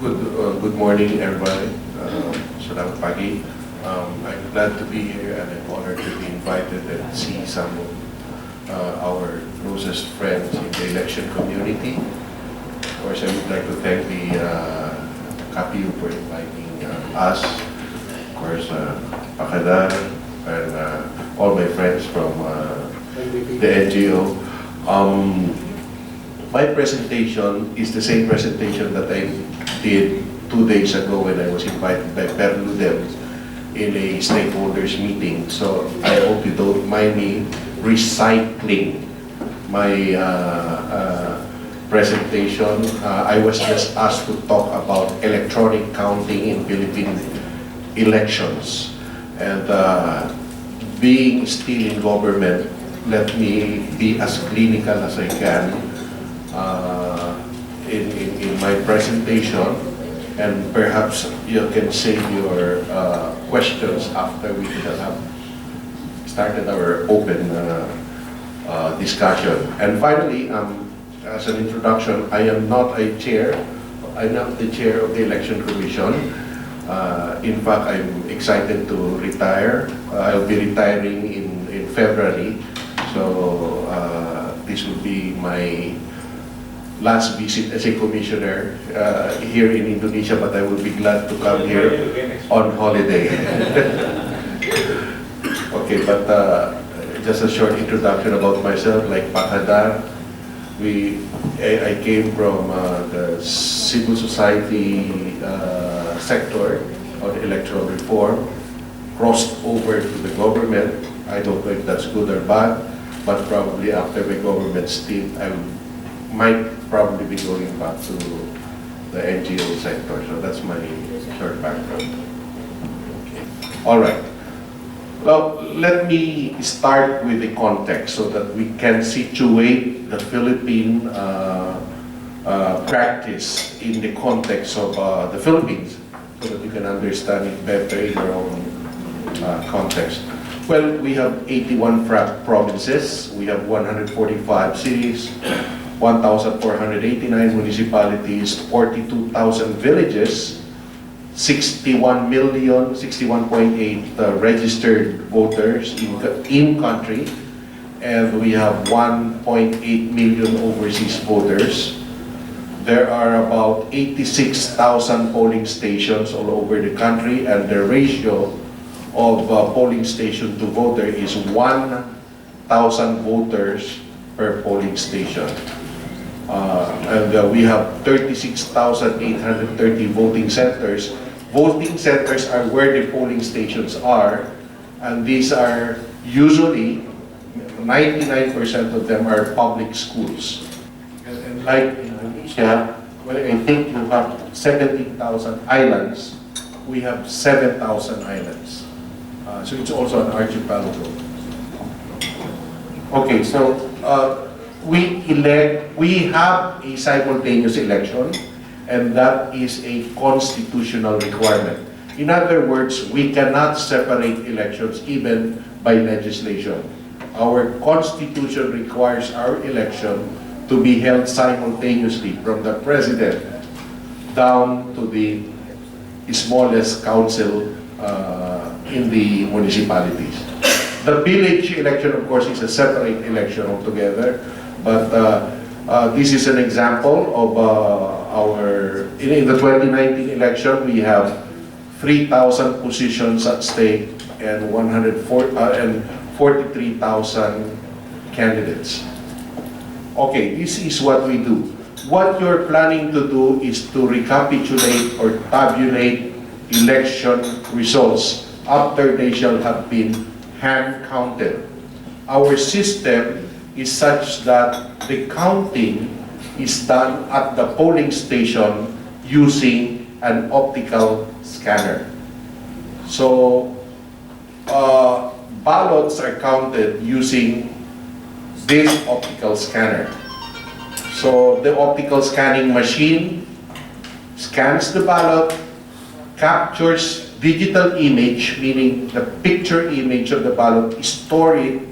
Good morning, everybody. Salamat pagi. I'm glad to be here and I'm honored to be invited and see some of our closest friends in the election community. Of course, I would like to thank the KPU for inviting us, of course, Pakadar, and all my friends from the NGO. My presentation is the same presentation that I did 2 days ago when I was invited by Perludem in a stakeholders meeting. So I hope you don't mind me recycling my presentation. I was just asked to talk about electronic counting in Philippine elections. And being still in government, let me be as clinical as I can in my presentation, and perhaps you can save your questions after we have started our open discussion. And finally, as an introduction, I am not the chair of the Election Commission. In fact, I'm excited to retire. I'll be retiring in February, so this will be my last visit as a commissioner here in Indonesia, but I will be glad to come here on holiday. Okay, but just a short introduction about myself. Like Pakadar, I came from the civil society sector on electoral reform, crossed over to the government. I don't know if that's good or bad, but probably after my government stint, I might probably be going back to the NGO sector. So that's my short background. Okay. All right. Well, let me start with the context so that we can situate the Philippine practice in the context of the Philippines, so that you can understand it better in your own context. Well, we have 81 provinces, we have 145 cities, 1,489 municipalities, 42,000 villages, 61.8 registered voters in country, and we have 1.8 million overseas voters. There are about 86,000 polling stations all over the country, and the ratio of polling station to voter is 1,000 voters per polling station. And we have 36,830 voting centers. Voting centers are where the polling stations are, and these are usually 99% of them are public schools. And like Indonesia, well, I think you have 17,000 islands. We have 7,000 islands. So it's also an archipelago. Okay, so we have a simultaneous election, and that is a constitutional requirement. In other words, we cannot separate elections even by legislation. Our constitution requires our election to be held simultaneously from the president down to the smallest council in the municipalities. The village election, of course, is a separate election altogether, but this is an example of in the 2019 election, we have 3,000 positions at stake and 43,000 candidates. Okay, this is what we do. What you're planning to do is to recapitulate or tabulate election results after they shall have been hand counted. Our system is such that the counting is done at the polling station using an optical scanner. So ballots are counted using this optical scanner. So the optical scanning machine scans the ballot, captures digital image, meaning the picture image of the ballot, store it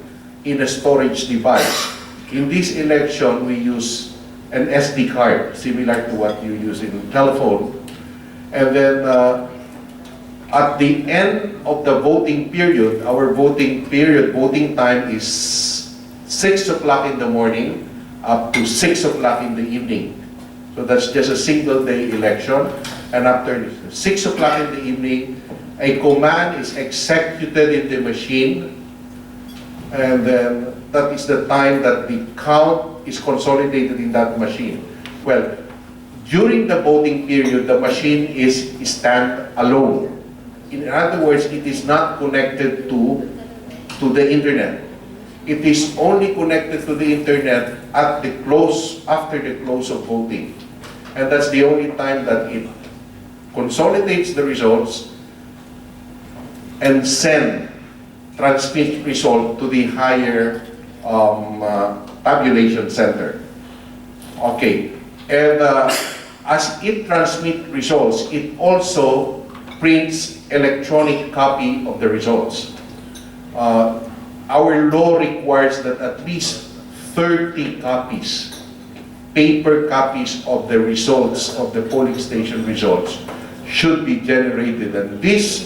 in a storage device. In this election, we use an SD card, similar to what you use in telephone. And then at the end of the voting period, our voting time is 6 o'clock in the morning up to 6 o'clock in the evening. So that's just a single day election. And after 6 o'clock in the evening, a command is executed in the machine. And then that is the time that the count is consolidated in that machine. Well, during the voting period, the machine is stand alone. In other words, it is not connected to the internet. It is only connected to the internet at the after the close of voting. And that's the only time that it consolidates the results and transmit result to the higher tabulation center. Okay, and as it transmits results, it also prints electronic copy of the results. Our law requires that at least 30 copies, paper copies of the results of the polling station results should be generated, and each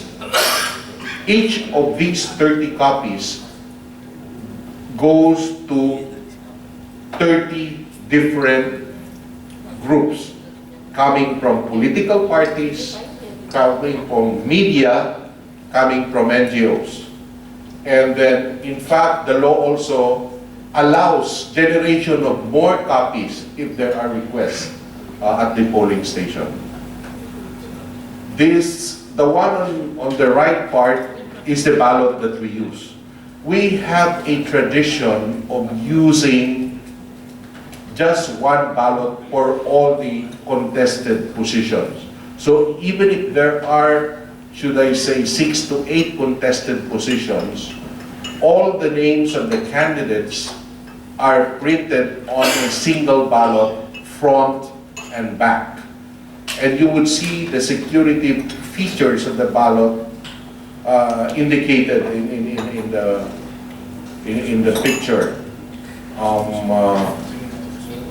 of these 30 copies goes to 30 different groups, coming from political parties, coming from media, coming from NGOs. And then, in fact, the law also allows generation of more copies if there are requests at the polling station. The one on the right part is the ballot that we use. We have a tradition of using just one ballot for all the contested positions. So even if there are, should I say, 6 to 8 contested positions, all the names of the candidates are printed on a single ballot, front and back. And you would see the security features of the ballot indicated in the picture.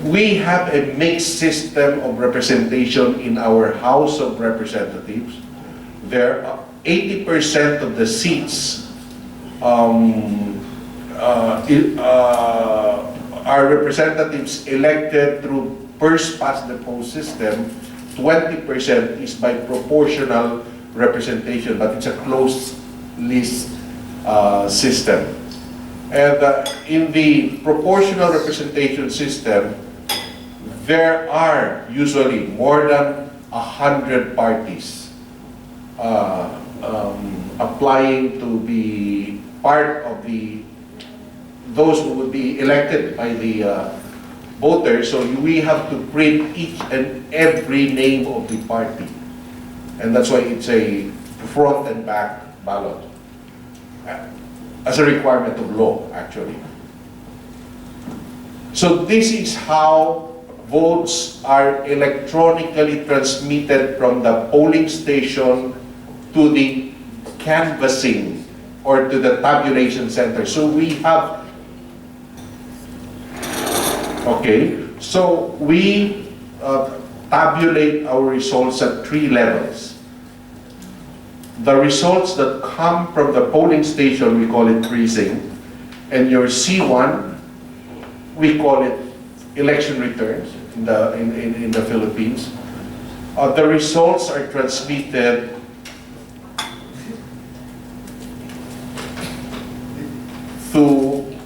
We have a mixed system of representation in our House of Representatives. There are 80% of the seats are representatives elected through first past the post system. 20% is by proportional representation, but it's a closed list system. And in the proportional representation system, there are usually more than 100 parties applying to be part of those who would be elected by the voters. So we have to print each and every name of the party. And that's why it's a front and back ballot, as a requirement of law, actually. So this is how votes are electronically transmitted from the polling station to the canvassing or to the tabulation center. So we have, so we tabulate our results at 3 levels. The results that come from the polling station, we call it precinct, and your C1, we call it election returns in the Philippines. The results are transmitted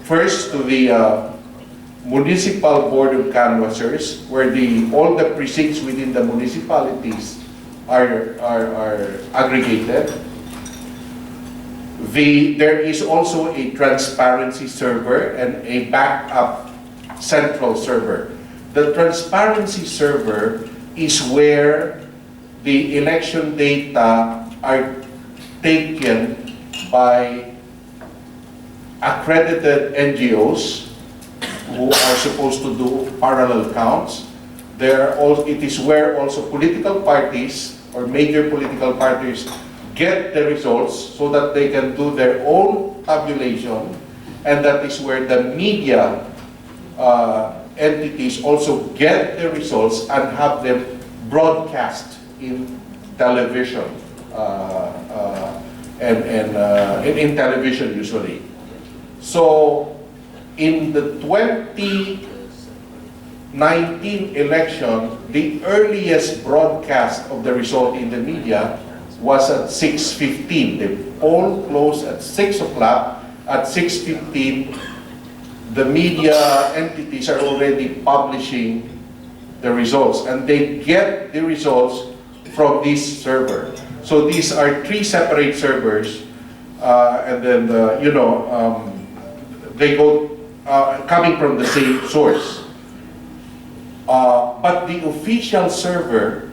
first to the municipal board of canvassers, where all the precincts within the municipalities are aggregated. There is also a transparency server and a backup central server. The transparency server is where the election data are taken by accredited NGOs who are supposed to do parallel counts. It is where also political parties or major political parties get the results so that they can do their own tabulation, and that is where the media entities also get the results and have them broadcast in television, and in television usually. So in the 2019 election, the earliest broadcast of the result in the media was at 6:15. The poll closed at 6 o'clock. At 6:15, the media entities are already publishing the results, and they get the results from this server. So these are 3 separate servers, and then they go coming from the same source. But the official server,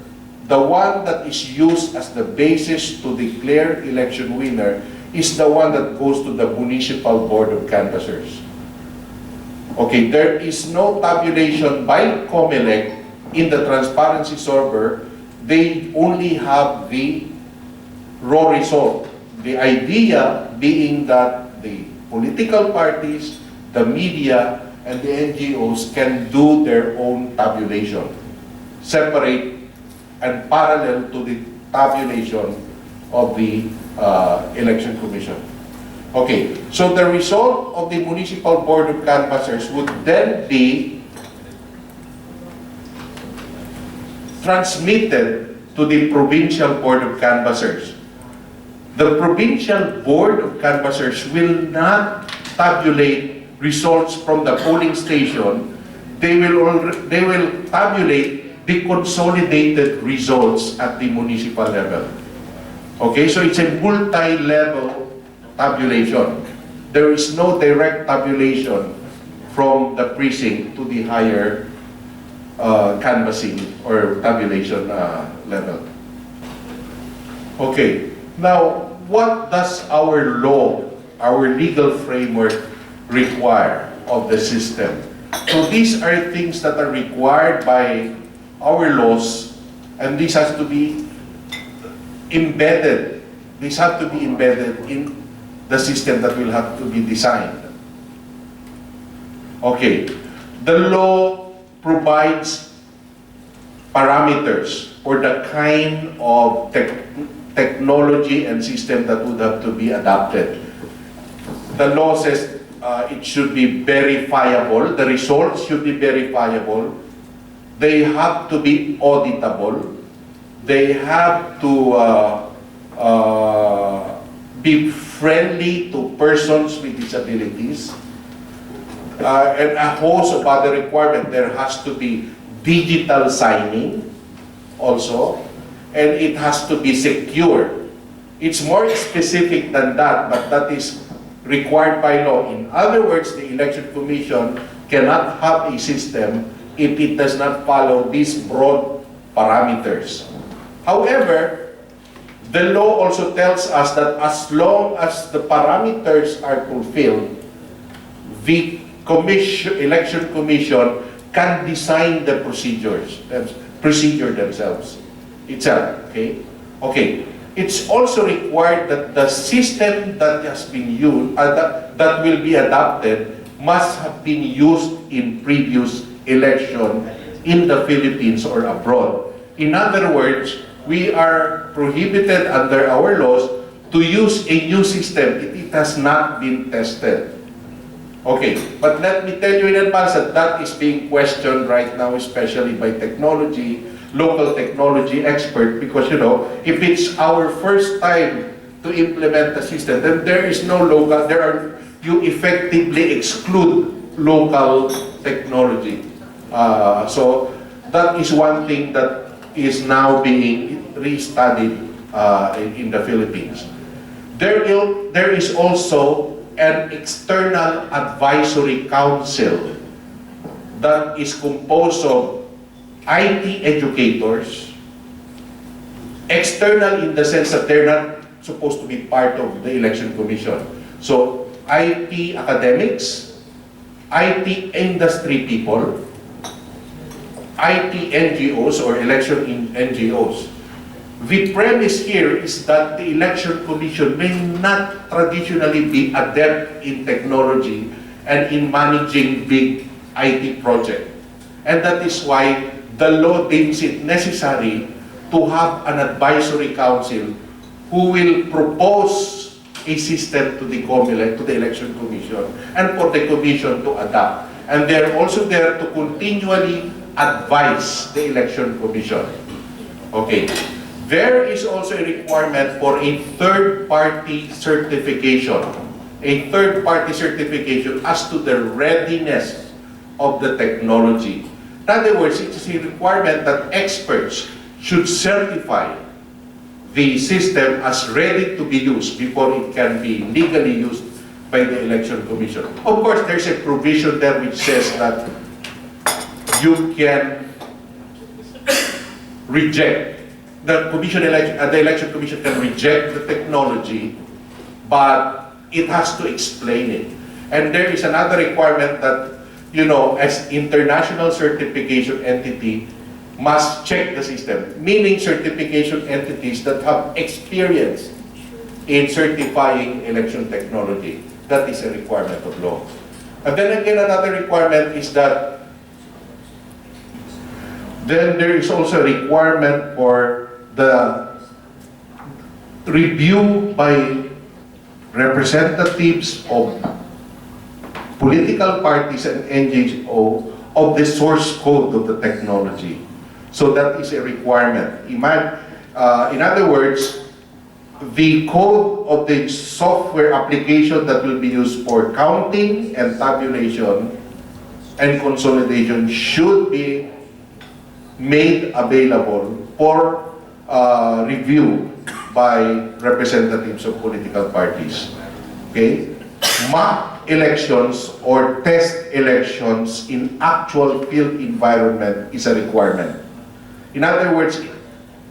the one that is used as the basis to declare election winner, is the one that goes to the Municipal Board of Canvassers. Okay, there is no tabulation by COMELEC in the transparency server. They only have the raw result. The idea being that the political parties, the media, and the NGOs can do their own tabulation, separate and parallel to the tabulation of the Election Commission. Okay, so the result of the Municipal Board of Canvassers would then be transmitted to the Provincial Board of Canvassers. The Provincial Board of Canvassers will not tabulate results from the polling station. They will tabulate the consolidated results at the municipal level. Okay, so it's a multi-level tabulation. There is no direct tabulation from the precinct to the higher canvassing or tabulation level. Okay, now what does our law, our legal framework require of the system? So these are things that are required by our laws, and this has to be embedded. These have to be embedded in the system that will have to be designed. Okay, the law provides parameters for the kind of technology and system that would have to be adopted. The law says it should be verifiable. The results should be verifiable. They have to be auditable. They have to be friendly to persons with disabilities, and a host of other requirements. There has to be digital signing also, and it has to be secure. It's more specific than that, but that is required by law. In other words, the Election Commission cannot have a system if it does not follow these broad parameters. However, the law also tells us that as long as the parameters are fulfilled, the Election Commission can design the procedure themselves. Okay? Okay. It's also required that the system that has been used, that will be adopted, must have been used in previous election in the Philippines or abroad. In other words, we are prohibited under our laws to use a new system if it has not been tested. Okay, but let me tell you in advance that that is being questioned right now, especially by local technology expert, because if it's our first time to implement the system, then you effectively exclude local technology. So that is one thing that is now being re-studied in the Philippines. There is also an external advisory council that is composed of IT educators, external in the sense that they're not supposed to be part of the Election Commission. So IT academics, IT industry people, IT NGOs or election NGOs. The premise here is that the Election Commission may not traditionally be adept in technology and in managing big IT projects. And that is why the law deems it necessary to have an advisory council who will propose a system to the COMELEC, to the Election Commission, and for the Commission to adopt. And they're also there to continually advise the Election Commission. Okay. There is also a requirement for a third-party certification. A third-party certification as to the readiness of the technology. In other words, it is a requirement that experts should certify the system as ready to be used before it can be legally used by the Election Commission. Of course, there's a provision there which says that you can reject, the Election Commission can reject the technology, but it has to explain it. And there is another requirement that, you know, as international certification entity, must check the system, meaning certification entities that have experience in certifying election technology. That is a requirement of law. And then again, another requirement is that then there is also a requirement for the review by representatives of political parties and NGO of the source code of the technology. So that is a requirement. In other words, the code of the software application that will be used for counting and tabulation and consolidation should be made available for review by representatives of political parties. Okay? Mock elections or test elections in actual field environment is a requirement. In other words,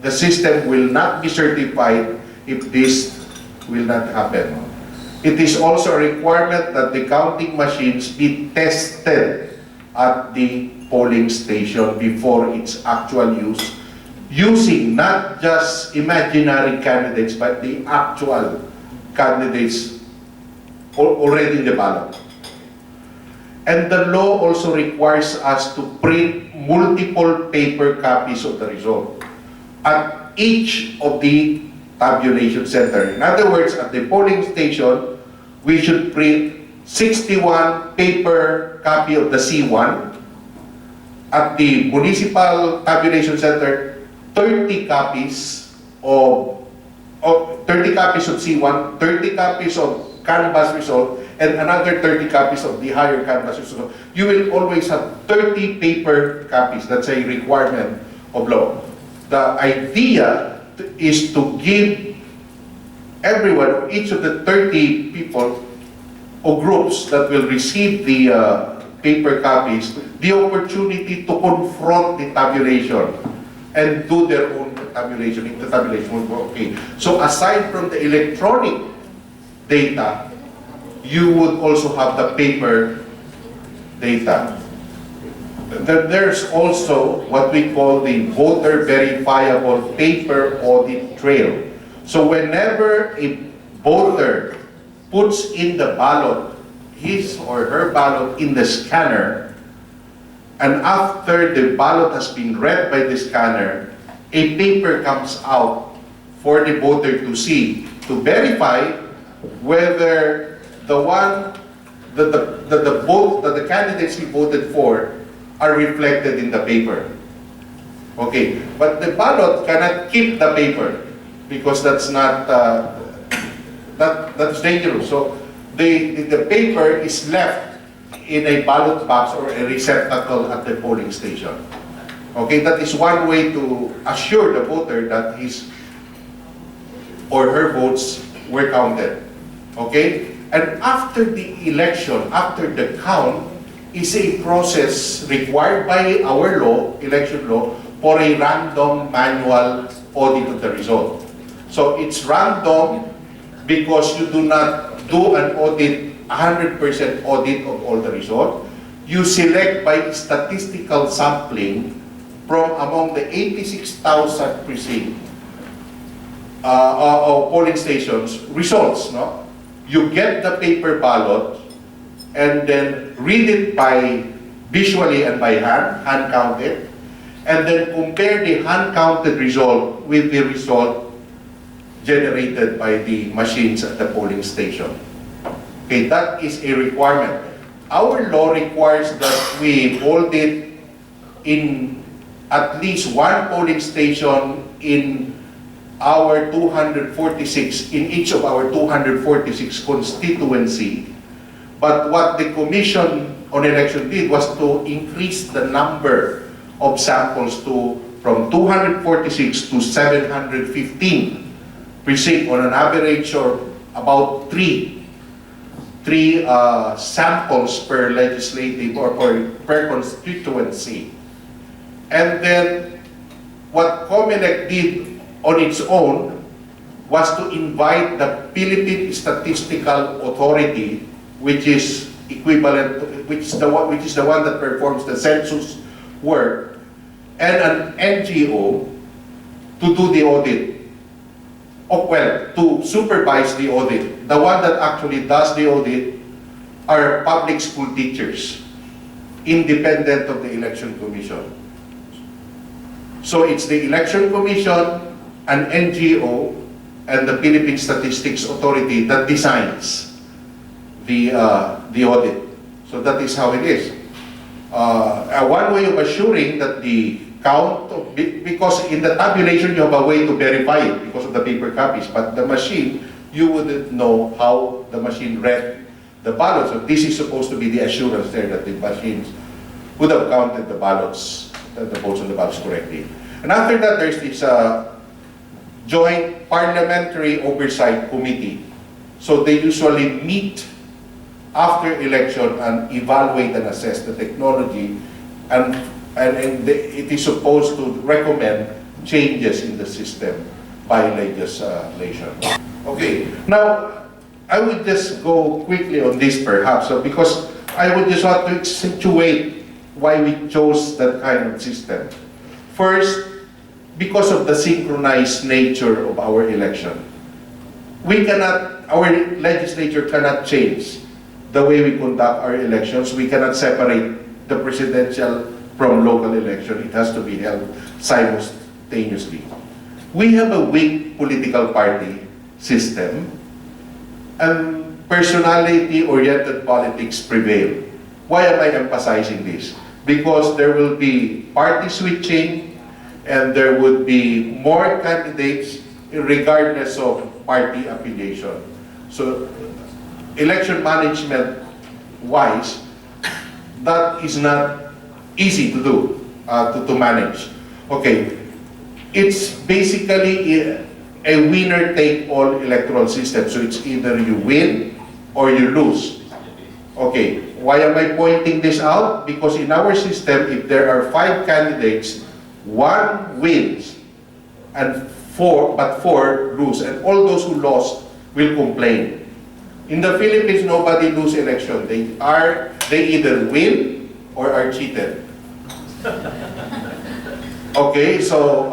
the system will not be certified if this will not happen. It is also a requirement that the counting machines be tested at the polling station before its actual use, using not just imaginary candidates, but the actual candidates already in the ballot. And the law also requires us to print multiple paper copies of the result at each of the tabulation center. In other words, at the polling station, we should print 61 paper copy of the C1. At the municipal tabulation center, 30 copies of C1, 30 copies of canvas result, and another 30 copies of the higher canvas result. You will always have 30 paper copies. That's a requirement of law. The idea is to give everyone, each of the 30 people or groups that will receive the paper copies, the opportunity to confront the tabulation and do their own tabulation. If the tabulation will go okay. So aside from the electronic data, you would also have the paper data. There's also what we call the voter verifiable paper audit trail. So whenever a voter puts in the ballot, his or her ballot in the scanner, and after the ballot has been read by the scanner, a paper comes out for the voter to see, to verify whether the vote that the candidates he voted for are reflected in the paper. Okay, but the ballot cannot keep the paper because that's not that's dangerous. So the paper is left in a ballot box or a receptacle at the polling station. Okay, that is one way to assure the voter that his or her votes were counted. Okay, and after the election, after the count, is a process required by our law, election law, for a random manual audit of the result. So it's random because you do not do an audit, 100% audit of all the results. You select by statistical sampling from among the 86,000 precinct polling stations results. No, you get the paper ballot and then read it by visually and by hand count it, and then compare the hand-counted result with the result generated by the machines at the polling station. Okay, that is a requirement. Our law requires that we hold it in at least one polling station in our 246, in each of our 246 constituency. But what the Commission on Election did was to increase the number of samples from 246 to 715 precinct on an average of about three samples per legislative or per constituency. And then what COMELEC did on its own was to invite the Philippine Statistical Authority, which is equivalent to, which is the one that performs the census work, and an NGO to do the audit. To supervise the audit. The one that actually does the audit are public school teachers, independent of the Election Commission. So it's the Election Commission, an NGO, and the Philippine Statistics Authority that designs the audit. So that is how it is. One way of assuring that the count of, because in the tabulation you have a way to verify it because of the paper copies, but the machine, you wouldn't know how the machine read the ballots. So this is supposed to be the assurance there that the machines would have counted the ballots, the votes on the ballots correctly. And after that, there's this Joint Parliamentary Oversight Committee. So they usually meet after election and evaluate and assess the technology, and it is supposed to recommend changes in the system by legislation. Okay, now I would just go quickly on this perhaps, because I would just want to accentuate why we chose that kind of system. First, because of the synchronized nature of our election. Our legislature cannot change the way we conduct our elections. We cannot separate the presidential from local election. It has to be held simultaneously. We have a weak political party system, and personality-oriented politics prevail. Why am I emphasizing this? Because there will be party switching, and there would be more candidates regardless of party affiliation. So, election management-wise, that is not easy to do, to manage. Okay, it's basically a winner-take-all electoral system. So it's either you win or you lose. Okay, why am I pointing this out? Because in our system, if there are 5 candidates, 1 wins and 4 lose, and all those who lost will complain. In the Philippines, nobody lose election. They either win or are cheated. Okay, so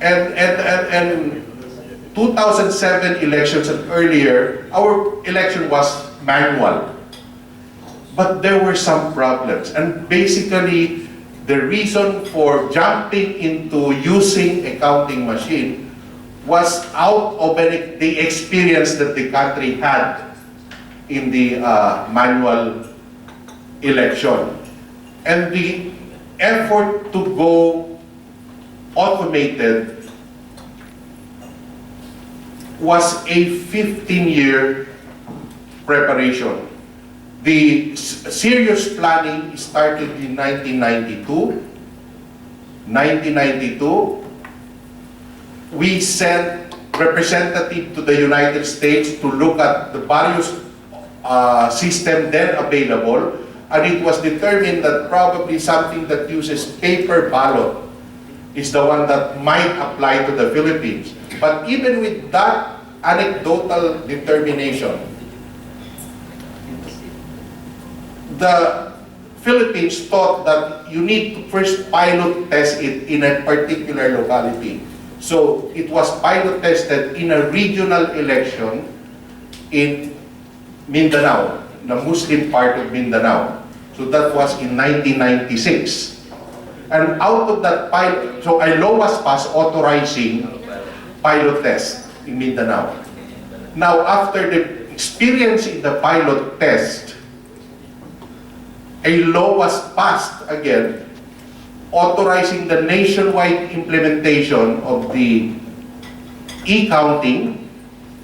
and 2007 elections and earlier, our election was manual, but there were some problems, and basically the reason for jumping into using a counting machine was out of the experience that the country had in the manual election. And the effort to go automated was a 15-year preparation. The serious planning started in 1992. We sent representative to the United States to look at the various system then available, and it was determined that probably something that uses paper ballot is the one that might apply to the Philippines. But even with that anecdotal determination, the Philippines thought that you need to first pilot test it in a particular locality. So it was pilot tested in a regional election in Mindanao, the Muslim part of Mindanao. So that was in 1996. And out of that pilot, so ILO was passed authorizing pilot test in Mindanao. Now, after the experience in the pilot test, a law was passed again authorizing the nationwide implementation of the e-counting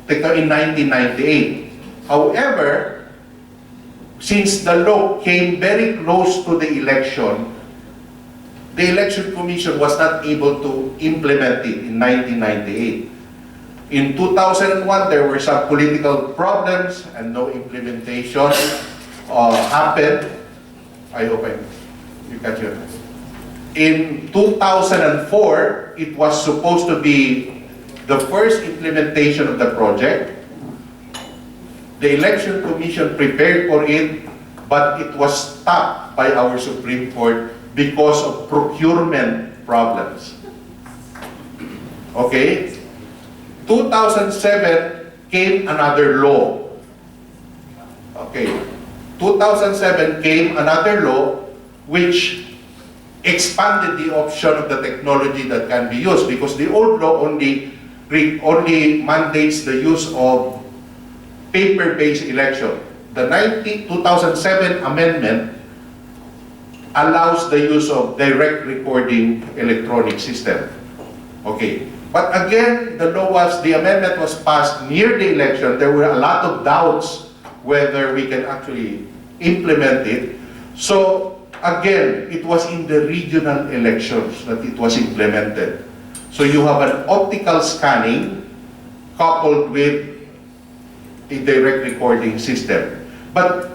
in 1998. However, since the law came very close to the election commission was not able to implement it in 1998. In 2001, there were some political problems and no implementation happened. I hope you catch it. In 2004, it was supposed to be the first implementation of the project. The election commission prepared for it, but it was stopped by our Supreme Court because of procurement problems. Okay? 2007 came another law. Okay. 2007 came another law which expanded the option of the technology that can be used, because the old law only mandates the use of paper-based election. The 2007 amendment allows the use of direct recording electronic system. Okay. But again, the amendment was passed near the election. There were a lot of doubts whether we can actually implement it. So again, it was in the regional elections that it was implemented. So you have an optical scanning coupled with a direct recording system. But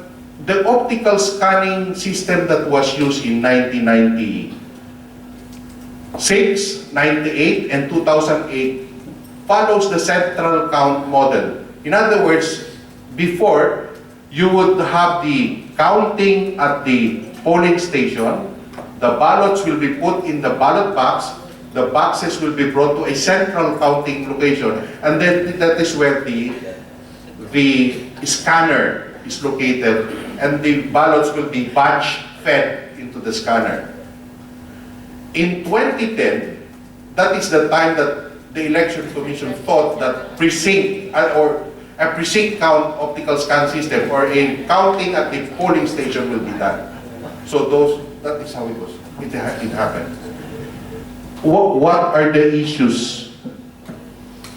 the optical scanning system that was used in 1996, 98, and 2008 follows the central count model. In other words, before, you would have the counting at the polling station, the ballots will be put in the ballot box, the boxes will be brought to a central counting location, and then that is where the scanner is located, and the ballots will be batch fed into the scanner. In 2010, that is the time that the Election Commission thought that precinct or a precinct count optical scan system or a counting at the polling station will be done. So that is how it was. It happened. What are the issues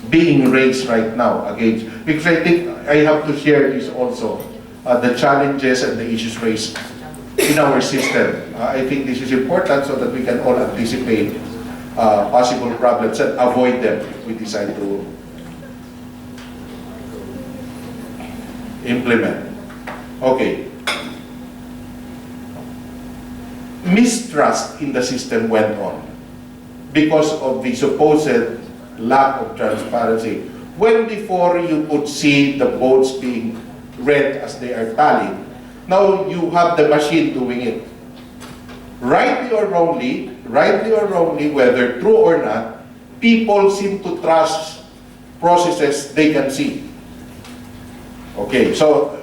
being raised right now against? Because I think I have to share this also, the challenges and the issues raised in our system. I think this is important so that we can all anticipate possible problems and avoid them if we decide to implement. Okay. Mistrust in the system went on because of the supposed lack of transparency. When before you could see the votes being read as they are tallied, now you have the machine doing it. Rightly or wrongly, whether true or not, people seem to trust processes they can see. Okay, so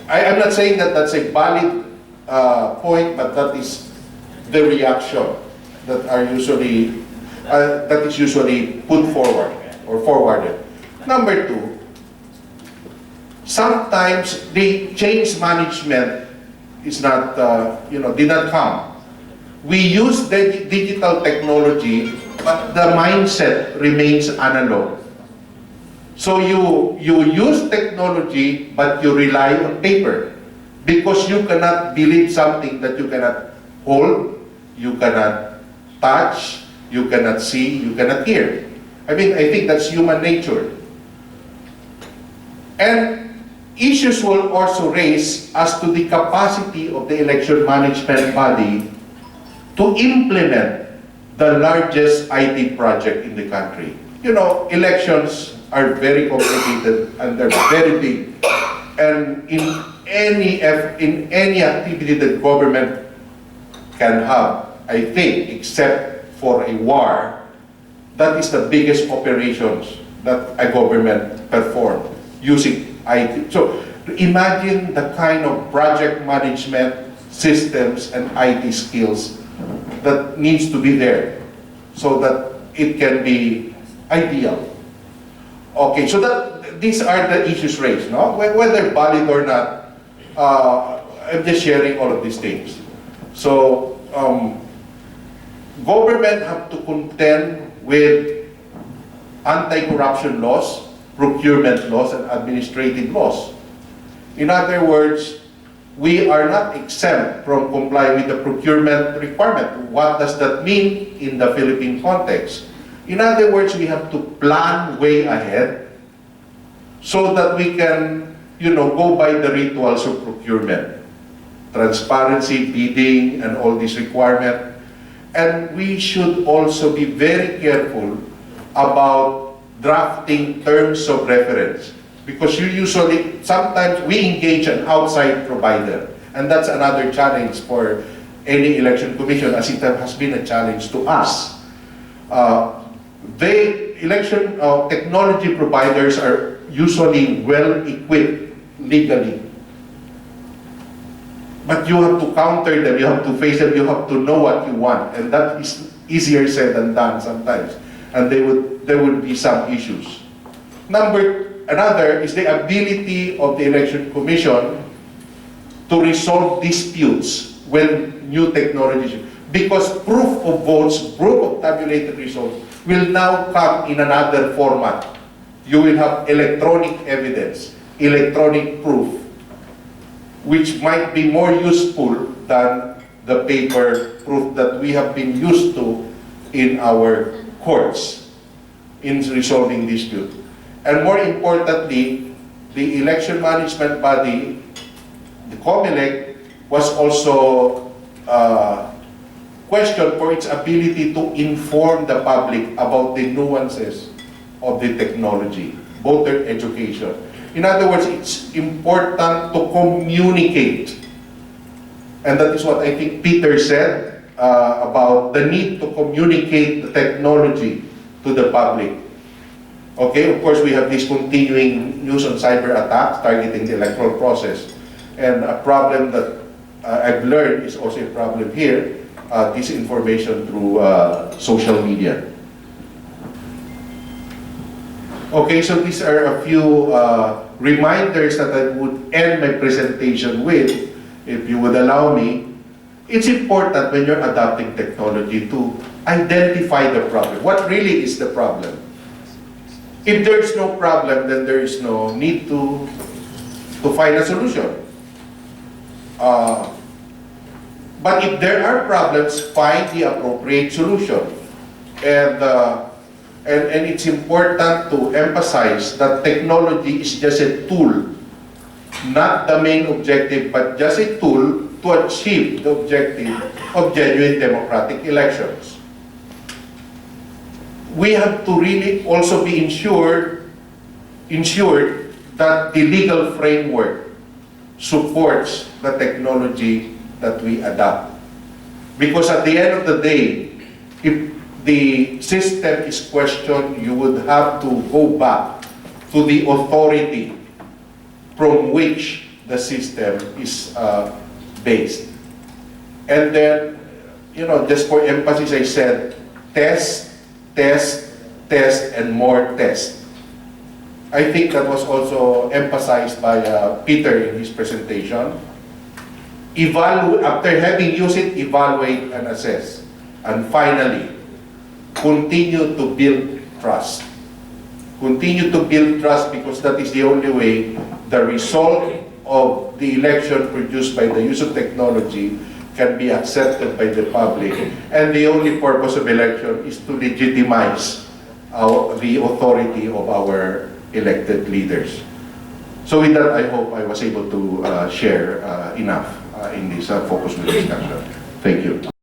I'm not saying that that's a valid point, but that is the reaction that is usually put forward or forwarded. Number two, sometimes the change management is not, did not come. We use the digital technology, but the mindset remains analog. So you use technology, but you rely on paper because you cannot believe something that you cannot hold, you cannot touch, you cannot see, you cannot hear. I think that's human nature. And issues will also raise as to the capacity of the election management body to implement the largest IT project in the country. Elections are very complicated and they're very big. And in any activity that government can have, I think, except for a war, that is the biggest operations that a government perform using IT. So imagine the kind of project management systems and IT skills that needs to be there so that it can be ideal. Okay, so these are the issues raised, no? Whether valid or not, I'm just sharing all of these things. So, government have to contend with anti-corruption laws, procurement laws, and administrative laws. In other words, we are not exempt from complying with the procurement requirement. What does that mean in the Philippine context? In other words, we have to plan way ahead so that we can, go by the rituals of procurement. Transparency, bidding, and all these requirements. And we should also be very careful about drafting terms of reference. Because sometimes we engage an outside provider. And that's another challenge for any election commission, as it has been a challenge to us. Election technology providers are usually well-equipped legally. But you have to counter them, you have to face them, you have to know what you want. And that is easier said than done sometimes. And there would be some issues. Another is the ability of the Election Commission to resolve disputes when new technologies, because proof of votes, proof of tabulated results will now come in another format. You will have electronic evidence, electronic proof, which might be more useful than the paper proof that we have been used to in our courts in resolving disputes. And more importantly, the election management body, the COMELEC, was also questioned for its ability to inform the public about the nuances of the technology, voter education. In other words, it's important to communicate. And that is what I think Peter said about the need to communicate the technology to the public. Okay, of course, we have this continuing news on cyber attacks targeting the electoral process. And a problem that I've learned is also a problem here, disinformation through social media. Okay, so these are a few reminders that I would end my presentation with, if you would allow me. It's important when you're adopting technology to identify the problem. What really is the problem? If there's no problem, then there is no need to find a solution. But if there are problems, find the appropriate solution. And it's important to emphasize that technology is just a tool, not the main objective, but just a tool to achieve the objective of genuine democratic elections. We have to really also be ensured that the legal framework supports the technology that we adopt. Because at the end of the day, if the system is questioned, you would have to go back to the authority from which the system is based. And then, just for emphasis, I said, test, and more test. I think that was also emphasized by Peter in his presentation. After having used it, evaluate and assess. And finally, continue to build trust. Continue to build trust, because that is the only way the result of the election produced by the use of technology can be accepted by the public. And the only purpose of election is to legitimize the authority of our elected leaders. So with that, I hope I was able to share enough in this focus group discussion. Thank you.